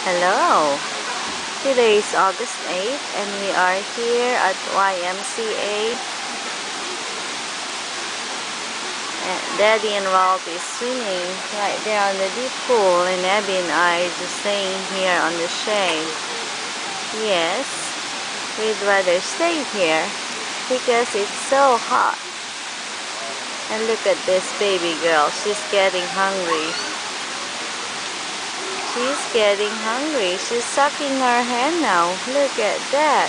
Hello! Today is August 8th and we are here at YMCA. And Daddy and Ralph is swimming right there on the deep pool, and Abby and I are just staying here on the shade. Yes, we'd rather stay here because it's so hot. And look at this baby girl, she's getting hungry. She's getting hungry. She's sucking her hand now. Look at that.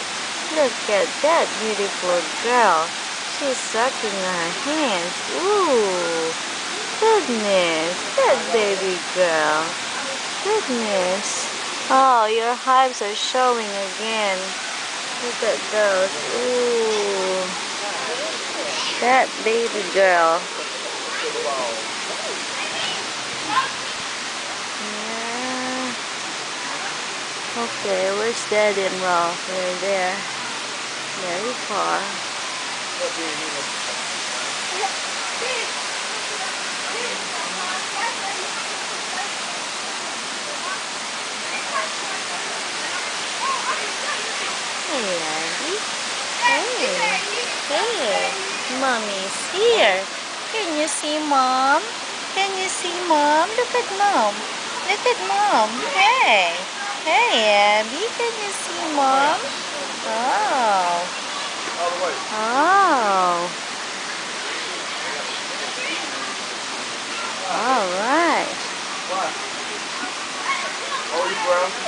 Look at that beautiful girl. She's sucking her hands. Ooh. Goodness. That baby girl. Goodness. Oh, your hives are showing again. Look at those. Ooh. That baby girl. Yeah. Okay, where's Daddy and Ralph? They're there. Very far. Hey, Abby. Hey. Hey. Mommy's here. Can you see Mom? Can you see Mom? Look at Mom. Look at Mom. Hey. Hey, Abby. Can you see Mom? Oh. Oh. All right. What? How are you, bro?